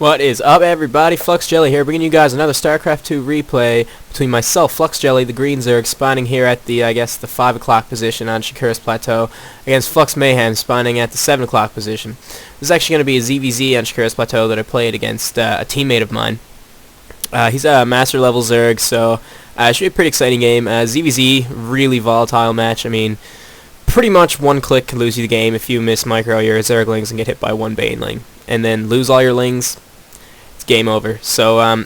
What is up, everybody? fluxJeLLy here, bringing you guys another StarCraft 2 replay between myself, fluxJeLLy, the Green Zerg, spawning here at the, the 5 o'clock position on Shakura's Plateau, against fluxMayhem, spawning at the 7 o'clock position. This is actually going to be a ZvZ on Shakura's Plateau that I played against a teammate of mine. He's a master level Zerg, so it should be a pretty exciting game. ZvZ, really volatile match. I mean, pretty much one click can lose you the game if you miss micro your Zerglings and get hit by one Baneling. And then lose all your lings, it's game over. So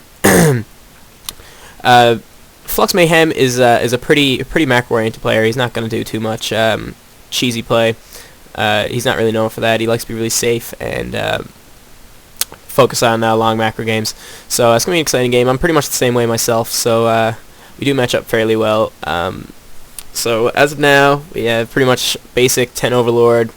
fluxMayhem is a pretty macro-oriented player. He's not going to do too much cheesy play. He's not really known for that. He likes to be really safe and focus on long macro games. So it's going to be an exciting game. I'm pretty much the same way myself, so we do match up fairly well. So as of now, we have pretty much basic 10 Overlord.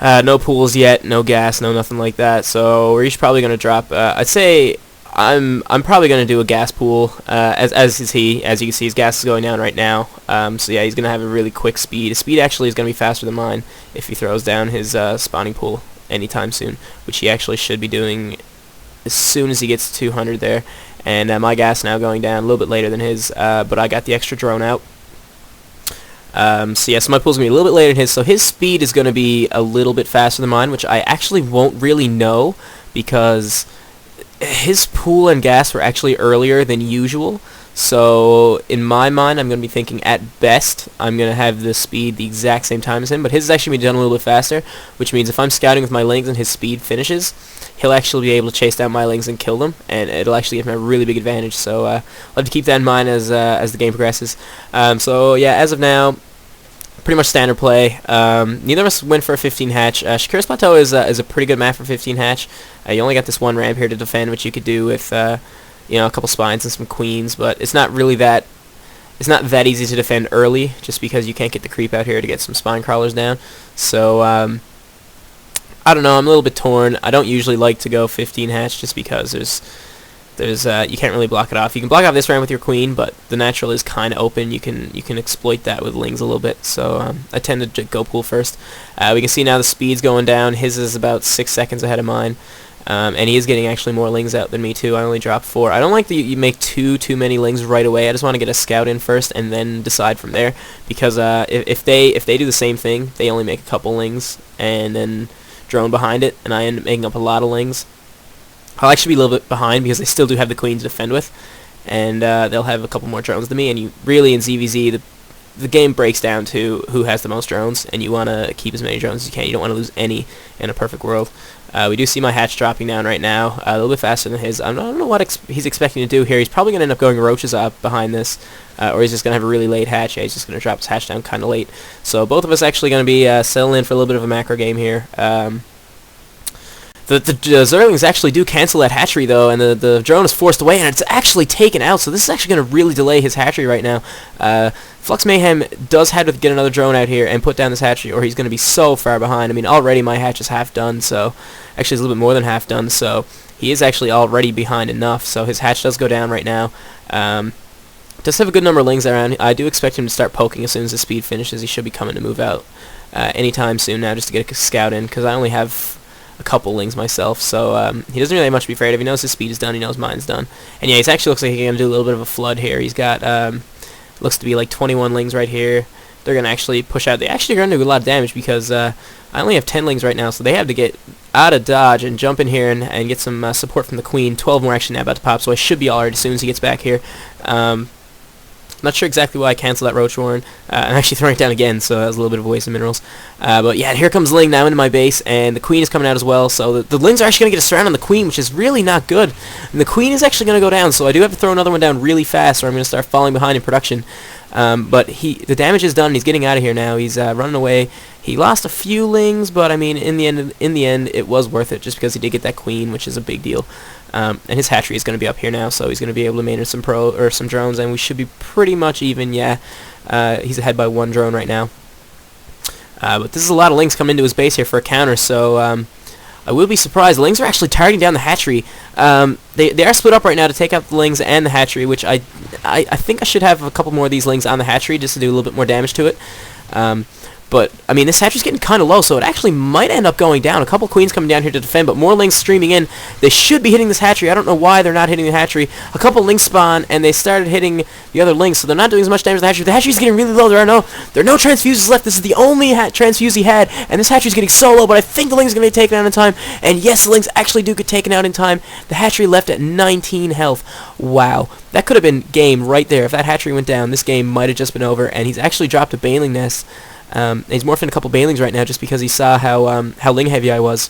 No pools yet, no gas, no nothing like that. So we're each probably going to drop. I'd say I'm probably going to do a gas pool. As is he. As you can see, his gas is going down right now. So yeah, he's going to have a really quick speed. His speed actually is going to be faster than mine if he throws down his spawning pool anytime soon, which he actually should be doing as soon as he gets to 200 there. And my gas now going down a little bit later than his, but I got the extra drone out. So yeah, so my pool's going to be a little bit later than his, so his speed is going to be a little bit faster than mine, which I actually won't really know, because his pool and gas were actually earlier than usual. So in my mind, I'm going to be thinking at best I'm going to have the speed the exact same time as him, but his is actually going to be done a little bit faster, which means if I'm scouting with my lings and his speed finishes, he'll actually be able to chase down my lings and kill them, and it'll actually give him a really big advantage. So I'll have to keep that in mind as the game progresses. So yeah, as of now, pretty much standard play. Neither of us went for a 15 hatch. Shakura's Plateau is a pretty good map for 15 hatch. You only got this one ramp here to defend, which you could do with a couple spines and some queens, but it's not really that. It's not that easy to defend early, just because you can't get the creep out here to get some spine crawlers down. So I don't know. I'm a little bit torn. I don't usually like to go 15 hatch just because there's you can't really block it off. You can block off this ramp with your queen, but the natural is kind of open. You can exploit that with lings a little bit. So I tend to go pool first. We can see now the speed's going down. His is about 6 seconds ahead of mine. And he is getting actually more lings out than me too. I only dropped 4. I don't like that you make too many lings right away. I just want to get a scout in first and then decide from there, because if they do the same thing, they only make a couple lings and then drone behind it, and I end up making up a lot of lings. I'll actually be a little bit behind because they still do have the queen to defend with, and they'll have a couple more drones than me. And you really in ZvZ the game breaks down to who has the most drones, and you want to keep as many drones as you can. You don't want to lose any in a perfect world. We do see my hatch dropping down right now, a little bit faster than his. I don't know what he's expecting to do here. He's probably going to end up going roaches up behind this, or he's just going to have a really late hatch. Yeah, he's just going to drop his hatch down kind of late. So both of us actually going to be settling in for a little bit of a macro game here. The Zerglings actually do cancel that hatchery, though, and the drone is forced away, and it's actually taken out, so this is actually going to really delay his hatchery right now. fluxMayhem does have to get another drone out here and put down this hatchery, or he's going to be so far behind. I mean, already my hatch is half done, so actually it's a little bit more than half done, so he is actually already behind enough, so his hatch does go down right now. Does have a good number of lings around. I do expect him to start poking as soon as his speed finishes. He should be coming to move out anytime soon now, just to get a scout in, because I only have a couple lings myself, so he doesn't really have much to be afraid of. He knows his speed is done, he knows mine's done. And yeah, he actually looks like he's going to do a little bit of a flood here. He's got, looks to be like 21 lings right here. They're going to actually push out. They actually are going to do a lot of damage, because I only have 10 lings right now, so they have to get out of dodge and jump in here and get some support from the queen. 12 more actually now about to pop, so I should be alright as soon as he gets back here. Not sure exactly why I canceled that Roach Warren. I'm actually throwing it down again, so that was a little bit of a waste of minerals. But yeah, here comes Ling now into my base, and the Queen is coming out as well. So the Lings are actually going to get a surround on the Queen, which is really not good. And the Queen is actually going to go down, so I do have to throw another one down really fast, or I'm going to start falling behind in production. But the damage is done, and he's getting out of here now. He's running away. He lost a few lings, but I mean, in the end, it was worth it, just because he did get that Queen, which is a big deal. And his hatchery is going to be up here now, so he's going to be able to maintain some some drones, and we should be pretty much even. Yeah, he's ahead by 1 drone right now. But this is a lot of lings coming into his base here for a counter, so I will be surprised. The lings are actually targeting down the hatchery. They are split up right now to take out the lings and the hatchery, which I think I should have a couple more of these lings on the hatchery just to do a little bit more damage to it. But, I mean, this hatchery's getting kind of low, so it actually might end up going down. A couple queens coming down here to defend, but more lings streaming in. They should be hitting this hatchery. I don't know why they're not hitting the hatchery. A couple lings spawn, and they started hitting the other lings, so they're not doing as much damage to the hatchery. The hatchery's getting really low. There are no transfuses left. This is the only transfuse he had, and this hatchery's getting so low, but I think the lings are going to get taken out in time. And yes, the lings actually do get taken out in time. The hatchery left at 19 health. Wow. That could have been game right there. If that hatchery went down, this game might have just been over, and he's actually dropped a baneling nest. He's morphing a couple banelings right now just because he saw how ling heavy I was.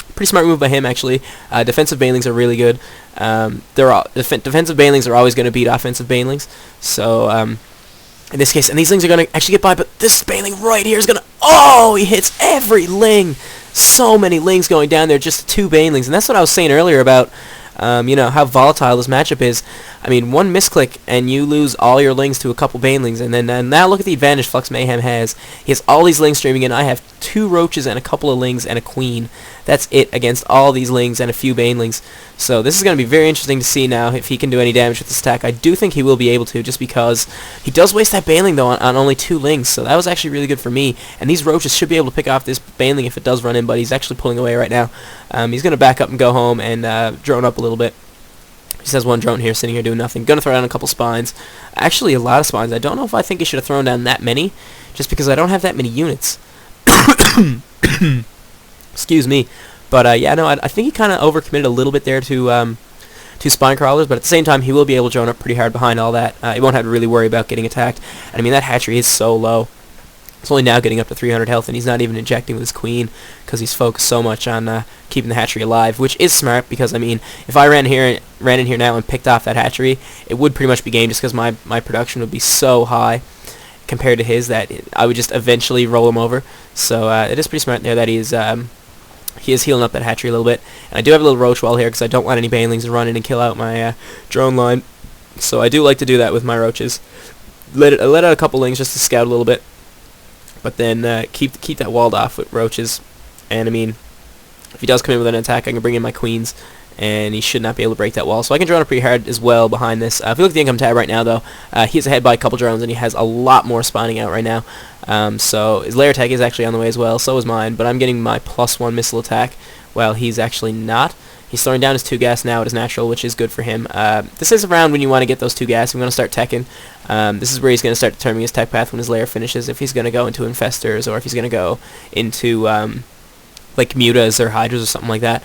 Pretty smart move by him, actually. Defensive banelings are really good. Defensive banelings are always going to beat offensive banelings. So in this case, and these lings are going to actually get by, but this baneling right here is going to... Oh, he hits every ling. So many lings going down there, just 2 banelings. And that's what I was saying earlier about... you know, how volatile this matchup is. I mean, one misclick and you lose all your lings to a couple banelings, and then now look at the advantage fluxMayhem has. He has all these lings streaming in. I have 2 roaches and a couple of lings and a queen. That's it against all these lings and a few banelings. So this is going to be very interesting to see now if he can do any damage with this attack. I do think he will be able to, just because he does waste that baneling though on only 2 lings, so that was actually really good for me. And these roaches should be able to pick off this baneling if it does run in, but he's actually pulling away right now. He's going to back up and go home and drone up a little bit. He just has 1 drone here sitting here doing nothing. Going to throw down a couple spines. Actually, a lot of spines. I don't know if I think he should have thrown down that many, just because I don't have that many units. Excuse me. But yeah, no, I think he kind of overcommitted a little bit there to spine crawlers, but at the same time, he will be able to drone up pretty hard behind all that. He won't have to really worry about getting attacked. And I mean, that hatchery is so low. It's only now getting up to 300 health, and he's not even injecting with his queen because he's focused so much on keeping the hatchery alive, which is smart because, I mean, if I ran in here now and picked off that hatchery, it would pretty much be game just because my production would be so high compared to his that I would just eventually roll him over. So it is pretty smart there that he is healing up that hatchery a little bit. And I do have a little roach wall here because I don't want any banelings to run in and kill out my drone line. So I do like to do that with my roaches. Let out a couple lings just to scout a little bit. But then keep that walled off with roaches. And I mean, if he does come in with an attack, I can bring in my queens, and he should not be able to break that wall. So I can drone up pretty hard as well behind this. If you look at the income tab right now, though, he's ahead by a couple drones, and he has a lot more spawning out right now. So his lair attack is actually on the way as well. So is mine, but I'm getting my +1 missile attack, while he's actually not. He's throwing down his 2 gas now at his natural, which is good for him. This is around when you want to get those 2 gas. I'm going to start teching. This is where he's going to start determining his tech path when his lair finishes, if he's going to go into infestors or if he's going to go into like mutas or hydras or something like that.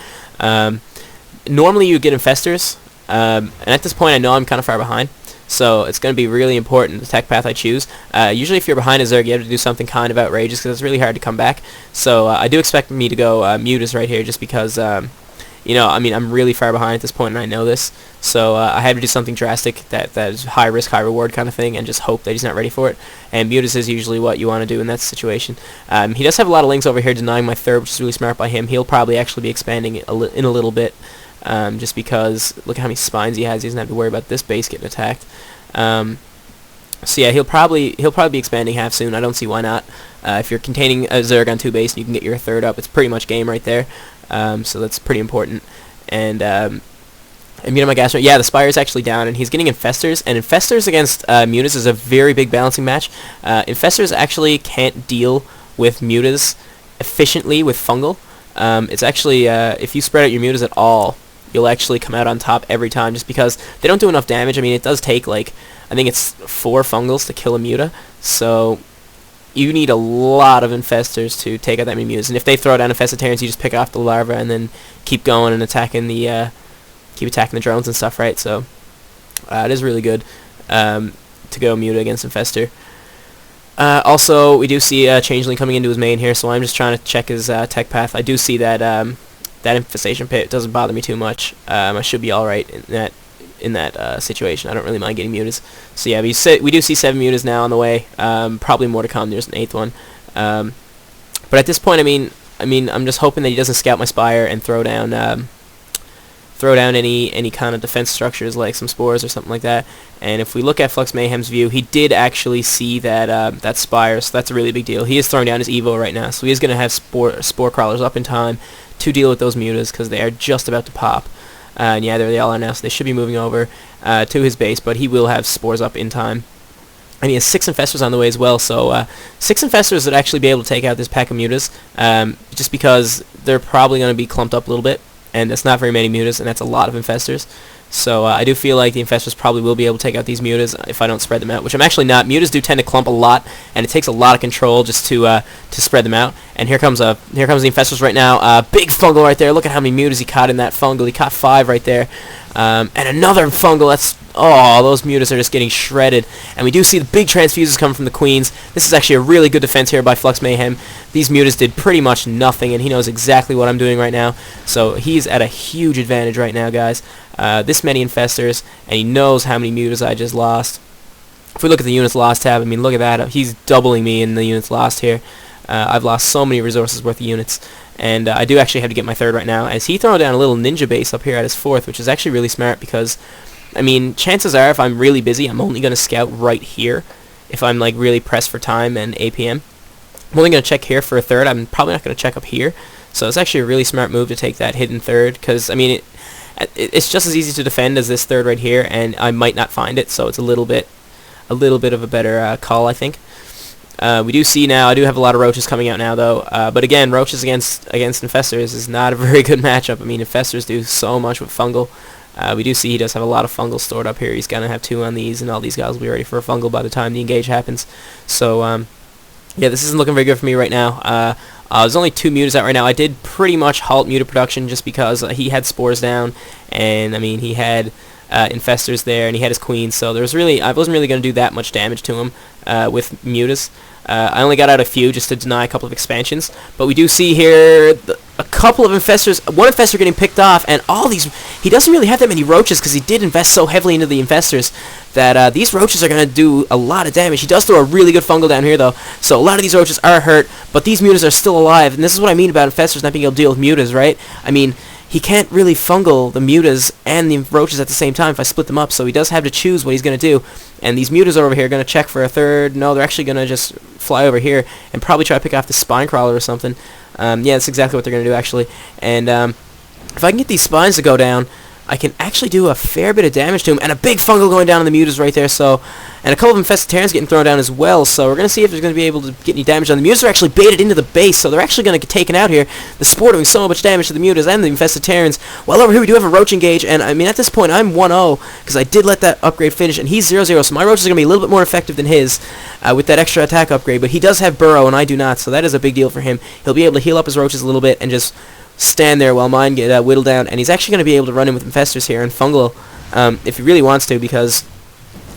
Normally you get infestors, and at this point I know I'm kind of far behind, so it's going to be really important the tech path I choose. Usually if you're behind a Zerg, you have to do something kind of outrageous because it's really hard to come back. So I do expect me to go mutas right here just because... you know, I mean, I'm really far behind at this point, and I know this, so I had to do something drastic that is high risk, high reward kind of thing, and just hope that he's not ready for it. And mutas is usually what you want to do in that situation. He does have a lot of lings over here denying my third, which is really smart by him. He'll probably actually be expanding in a little bit, just because look at how many spines he has. He doesn't have to worry about this base getting attacked. So yeah, he'll probably be expanding half soon. I don't see why not. If you're containing a Zerg on 2 base and you can get your third up, it's pretty much game right there. So that's pretty important. And my gas rate. Yeah, the Spire is actually down, and he's getting Infestors. And Infestors against Mutas is a very big balancing match. Infestors actually can't deal with Mutas efficiently with Fungal. It's actually, if you spread out your Mutas at all, you'll actually come out on top every time, just because they don't do enough damage. I mean, it does take, like, I think it's 4 Fungals to kill a Muta. So you need a lot of Infestors to take out that many Mutas. And if they throw down Infestitarians, you just pick off the larva and then keep going and attacking the drones and stuff, right? So it is really good to go Muta against Infestor. Also, we do see Changeling coming into his main here, so I'm just trying to check his tech path. I do see that that Infestation Pit doesn't bother me too much. I should be alright in that situation. I don't really mind getting mutas. So yeah, we do see 7 mutas now on the way. Probably more to come. There's an 8th one. But at this point, I mean, I'm just hoping that he doesn't scout my Spire and throw down any kind of defense structures like some spores or something like that. And if we look at fluxMayhem's view, he did actually see that that Spire, so that's a really big deal. He is throwing down his Evo right now, so he is going to have spore crawlers up in time to deal with those mutas because they are just about to pop. And yeah, there they all are now, so they should be moving over to his base, but he will have spores up in time. And he has 6 infestors on the way as well, so 6 infestors would actually be able to take out this pack of mutas, just because they're probably going to be clumped up a little bit, and that's not very many mutas, and that's a lot of infestors. So I do feel like the infestors probably will be able to take out these mutas if I don't spread them out, which I'm actually not. Mutas do tend to clump a lot, and it takes a lot of control just to spread them out. And here comes the infestors right now. Big fungal right there. Look at how many mutas he caught in that fungal. He caught 5 right there. And another fungal. Those mutas are just getting shredded. And we do see the big transfuses coming from the queens. This is actually a really good defense here by fluxMayhem. These mutas did pretty much nothing, and he knows exactly what I'm doing right now. So he's at a huge advantage right now, guys. This many infestors, and he knows how many mutas I just lost. If we look at the units lost tab, I mean, look at that. He's doubling me in the units lost here. I've lost so many resources worth of units. And I do actually have to get my 3rd right now, as he thrown down a little ninja base up here at his 4th, which is actually really smart because, I mean, chances are if I'm really busy, I'm only going to scout right here if I'm like really pressed for time and APM. I'm only going to check here for a 3rd. I'm probably not going to check up here. So it's actually a really smart move to take that hidden 3rd because, I mean, it's just as easy to defend as this 3rd right here, and I might not find it, so it's a little bit of a better call, I think. We do see now, I do have a lot of roaches coming out now, though. But again, roaches against infestors is not a very good matchup. I mean, infestors do so much with fungal. We do see he does have a lot of fungal stored up here. He's going to have 2 on these, and all these guys will be ready for a fungal by the time the engage happens. So, yeah, this isn't looking very good for me right now. There's only 2 mutas out right now. I did pretty much halt muta production just because he had spores down, and, I mean, he had infestors there, and he had his queens, so I wasn't really going to do that much damage to him with mutas. I only got out a few just to deny a couple of expansions, but we do see here a couple of infestors, one infestor getting picked off, and all these, he doesn't really have that many roaches because he did invest so heavily into the infestors that these roaches are going to do a lot of damage. He does throw a really good fungal down here, though, so a lot of these roaches are hurt, but these mutas are still alive, and this is what I mean about infestors not being able to deal with mutas, right? I mean, he can't really fungal the mutas and the roaches at the same time if I split them up, so he does have to choose what he's going to do. And these mutas over here are going to check for a 3rd. No, they're actually going to just fly over here and probably try to pick off the spine crawler or something. Yeah, that's exactly what they're going to do, actually. And if I can get these spines to go down, I can actually do a fair bit of damage to him, and a big fungal going down on the mutas right there, so, and a couple of infestitarians getting thrown down as well, so we're going to see if there's going to be able to get any damage on the mutas. Are actually baited into the base, so they're actually going to get taken out here. The spore doing so much damage to the mutas and the infestitarians. Well, over here we do have a roach engage, and I mean, at this point, I'm 1-0, because I did let that upgrade finish, and he's 0-0, so my roaches are going to be a little bit more effective than his with that extra attack upgrade, but he does have burrow, and I do not, so that is a big deal for him. He'll be able to heal up his roaches a little bit and just stand there while mine get whittled down, and he's actually going to be able to run in with infestors here and fungal if he really wants to, because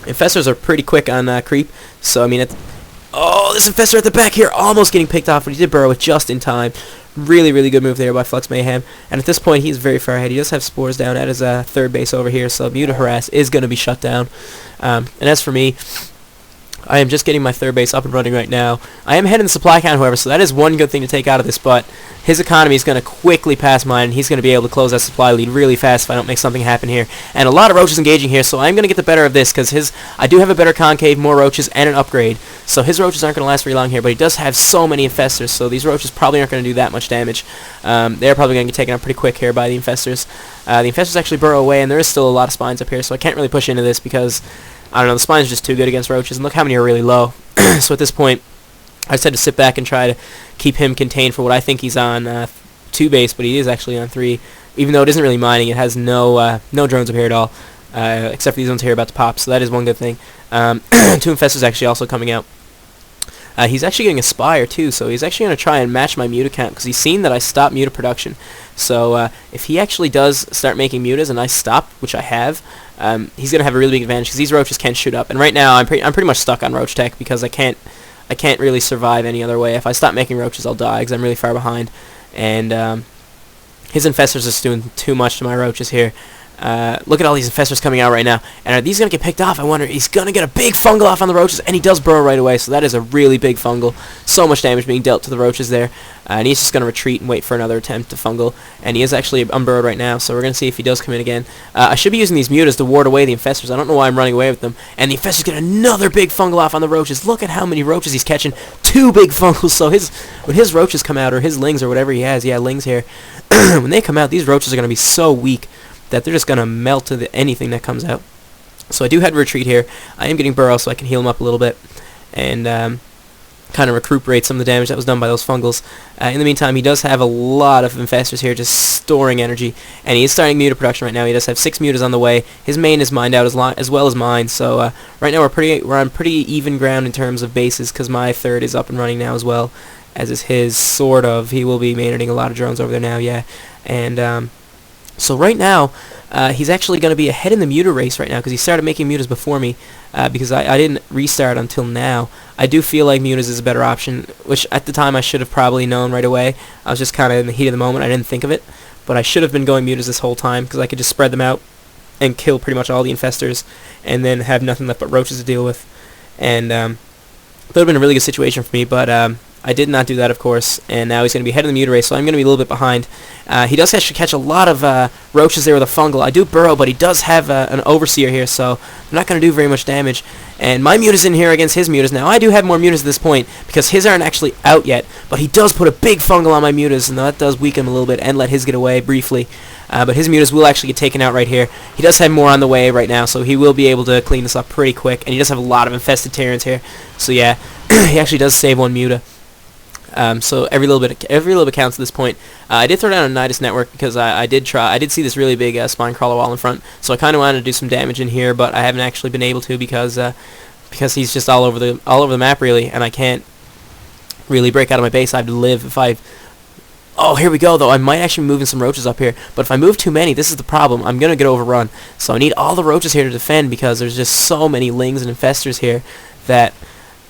infestors are pretty quick on creep. So I mean, this infestor at the back here almost getting picked off, but he did burrow it just in time. Really, really good move there by fluxMayhem, and at this point he's very far ahead. He does have spores down at his 3rd base over here, so muta harass is going to be shut down. And as for me, I am just getting my 3rd base up and running right now. I am ahead in the supply count, however, so that is one good thing to take out of this, but his economy is going to quickly pass mine, and he's going to be able to close that supply lead really fast if I don't make something happen here. And a lot of roaches engaging here, so I'm going to get the better of this, because I do have a better concave, more roaches, and an upgrade. So his roaches aren't going to last very long here, but he does have so many infestors, so these roaches probably aren't going to do that much damage. They're probably going to get taken out pretty quick here by the infestors. The infestors actually burrow away, and there is still a lot of spines up here, so I can't really push into this because, I don't know, the spines are just too good against roaches, and look how many are really low. So at this point, I just had to sit back and try to keep him contained for what I think he's on 2 base, but he is actually on 3. Even though it isn't really mining, it has no drones up here at all, except for these ones here about to pop, so that is one good thing. 2 infestors actually also coming out. He's actually getting a spire too, so he's actually going to try and match my muta count, because he's seen that I stopped muta production. So if he actually does start making mutas and I stop, which I have, he's going to have a really big advantage, because these roaches can shoot up. And right now I'm pretty much stuck on roach tech, because I can't really survive any other way. If I stop making roaches, I'll die, because I'm really far behind. And his infestors is doing too much to my roaches here. Look at all these infestors coming out right now. And are these going to get picked off? I wonder. He's going to get a big fungal off on the roaches, and he does burrow right away, so that is a really big fungal. So much damage being dealt to the roaches there. And he's just going to retreat and wait for another attempt to fungal. And he is actually unburrowed right now, so we're going to see if he does come in again. I should be using these mutas to ward away the infestors. I don't know why I'm running away with them. And the infestors get another big fungal off on the roaches. Look at how many roaches he's catching. 2 big fungals. So when his roaches come out, or his lings, or whatever he has, yeah, lings here, when they come out, these roaches are going to be so weak that they're just going to melt to anything that comes out. So I do head retreat here. I am getting Burrow so I can heal him up a little bit and kind of recuperate some of the damage that was done by those fungals. In the meantime, he does have a lot of infestors here just storing energy, and he is starting muta production right now. He does have 6 mutas on the way. His main is mined out as well as mine, so right now we're on pretty even ground in terms of bases, because my third is up and running now as well, as is his, sort of. He will be maintaining a lot of drones over there now, yeah. And so right now, he's actually going to be ahead in the muta race right now, because he started making mutas before me, because I didn't restart until now. I do feel like mutas is a better option, which at the time I should have probably known right away. I was just kind of in the heat of the moment. I didn't think of it, but I should have been going mutas this whole time, because I could just spread them out and kill pretty much all the infestors, and then have nothing left but roaches to deal with. And that would have been a really good situation for me, but I did not do that, of course, and now he's going to be ahead of the muta race, so I'm going to be a little bit behind. He does actually catch a lot of roaches there with a fungal. I do burrow, but he does have an overseer here, so I'm not going to do very much damage. And my muta's in here against his mutas. Now, I do have more mutas at this point, because his aren't actually out yet, but he does put a big fungal on my mutas, and that does weaken him a little bit and let his get away briefly. But his mutas will actually get taken out right here. He does have more on the way right now, so he will be able to clean this up pretty quick, and he does have a lot of infested Terrans here. So yeah, he actually does save one muta. So every little bit counts at this point. I did throw down a Nidus network because I did see this really big spine crawler wall in front, so I kind of wanted to do some damage in here, but I haven't actually been able to because he's just all over the map really, and I can't really break out of my base. I have to live if I. Oh, here we go though. I might actually be moving some roaches up here, but if I move too many, this is the problem. I'm gonna get overrun. So I need all the roaches here to defend, because there's just so many lings and infestors here that.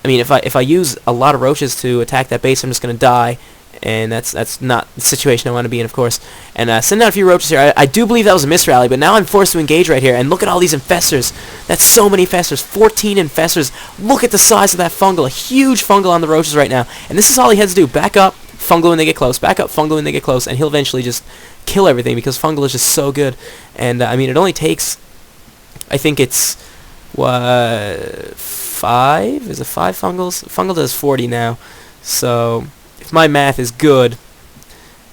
I mean, if I use a lot of roaches to attack that base, I'm just going to die, and that's not the situation I want to be in, of course. And send out a few roaches here. I do believe that was a misrally, but now I'm forced to engage right here, and look at all these infestors. That's so many infestors, 14 infestors. Look at the size of that fungal, a huge fungal on the roaches right now. And this is all he has to do, back up, fungal when they get close, back up, fungal when they get close, and he'll eventually just kill everything, because fungal is just so good. And, I mean, it only takes, I think it's, 5? Is it 5 fungals? Fungal does 40 now, so if my math is good.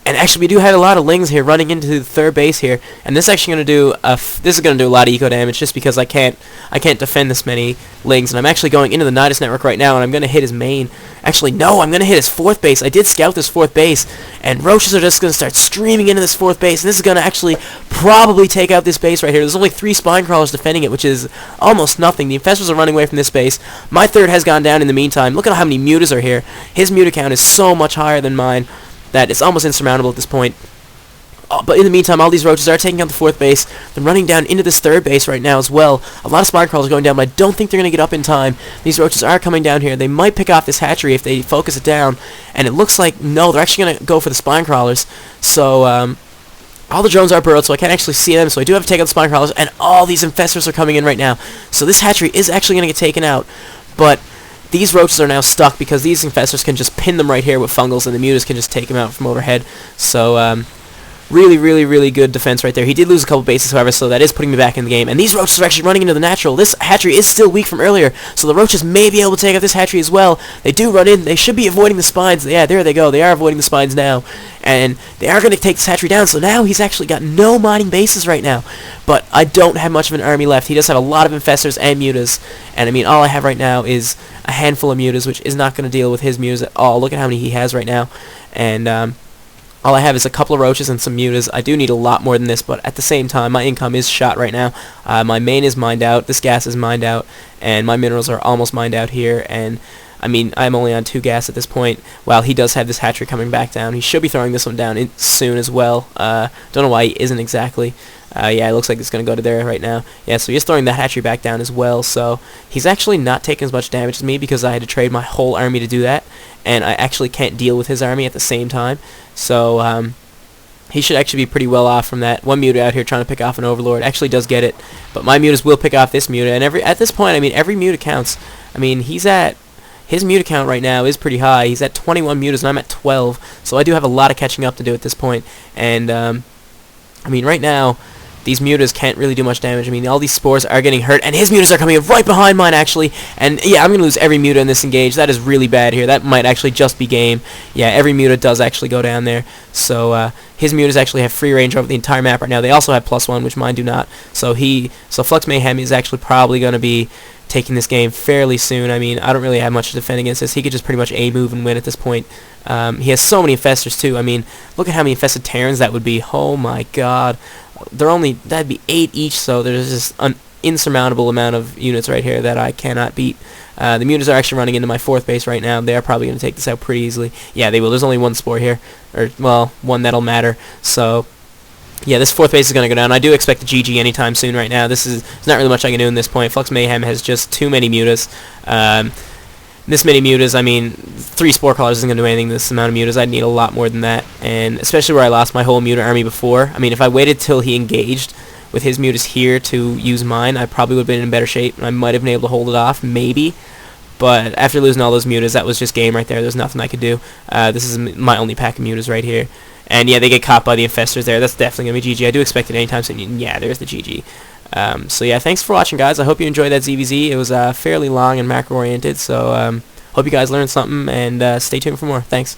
And actually, we do have a lot of lings here running into the third base here, and this is actually going to do a lot of eco damage, just because I can't defend this many lings, and I'm actually going into the Nidus network right now, and I'm going to hit his main. Actually, no, I'm going to hit his 4th base. I did scout this 4th base, and roaches are just going to start streaming into this 4th base, and this is going to actually probably take out this base right here. There's only 3 spine crawlers defending it, which is almost nothing. The infestors are running away from this base. My third has gone down in the meantime. Look at how many mutas are here. His muta count is so much higher than mine that it's almost insurmountable at this point. But in the meantime, all these roaches are taking out the 4th base. They're running down into this 3rd base right now as well. A lot of spine crawlers are going down, but I don't think they're going to get up in time. These roaches are coming down here. They might pick off this hatchery if they focus it down. And it looks like, no, they're actually going to go for the spine crawlers. So, all the drones are burrowed, so I can't actually see them. So I do have to take out the spine crawlers, and all these infestors are coming in right now. So this hatchery is actually going to get taken out. But these roaches are now stuck, because these infestors can just pin them right here with fungals, and the mutas can just take them out from overhead. So, really, really, really good defense right there. He did lose a couple bases, however, so that is putting me back in the game. And these roaches are actually running into the natural. This hatchery is still weak from earlier, so the roaches may be able to take out this hatchery as well. They do run in. They should be avoiding the spines. Yeah, there they go. They are avoiding the spines now. And they are going to take this hatchery down, so now he's actually got no mining bases right now. But I don't have much of an army left. He does have a lot of infestors and mutas. And, I mean, all I have right now is a handful of mutas, which is not going to deal with his mutas at all. Look at how many he has right now. And, all I have is a couple of roaches and some mutas. I do need a lot more than this, but at the same time, my income is shot right now. My main is mined out, this gas is mined out, and my minerals are almost mined out here, and I mean, I'm only on 2 gas at this point, while he does have this hatchery coming back down. He should be throwing this one down soon as well. Don't know why he isn't exactly. Yeah, it looks like it's going to go to there right now. Yeah, so he's throwing that hatchery back down as well, so he's actually not taking as much damage as me, because I had to trade my whole army to do that, and I actually can't deal with his army at the same time. So, he should actually be pretty well off from that. One muta out here trying to pick off an overlord actually does get it, but my mutas will pick off this muta, and at this point, I mean, every muta counts. I mean, his muta count right now is pretty high. He's at 21 mutas, and I'm at 12, so I do have a lot of catching up to do at this point. And, I mean, right now, these mutas can't really do much damage. I mean, all these spores are getting hurt, and his mutas are coming right behind mine, actually. And yeah, I'm going to lose every muta in this engage. That is really bad here. That might actually just be game. Yeah, every muta does actually go down there. So his mutas actually have free range over the entire map right now. They also have +1, which mine do not. So fluxMayhem is actually probably going to be taking this game fairly soon. I mean, I don't really have much to defend against this. He could just pretty much A-move and win at this point. He has so many infestors too. I mean, look at how many infested Terrans that would be. Oh my god. That'd be 8 each, so there's just an insurmountable amount of units right here that I cannot beat. The mutas are actually running into my 4th base right now. They are probably going to take this out pretty easily. Yeah, they will. There's only 1 spore here. Or, well, 1 that'll matter. So, yeah, this 4th base is going to go down. I do expect a GG anytime soon right now. There's not really much I can do in this point. fluxMayhem has just too many mutas. This many mutas, I mean, 3 spore collars isn't going to do anything to this amount of mutas. I'd need a lot more than that, and especially where I lost my whole muta army before. I mean, if I waited till he engaged with his mutas here to use mine, I probably would have been in better shape, and I might have been able to hold it off, maybe. But after losing all those mutas, that was just game right there. There's nothing I could do. This is my only pack of mutas right here. And yeah, they get caught by the infestors there. That's definitely going to be GG. I do expect it anytime soon. Yeah, there's the GG. So yeah, thanks for watching, guys. I hope you enjoyed that ZvZ. It was fairly long and macro-oriented, so hope you guys learned something, and stay tuned for more. Thanks.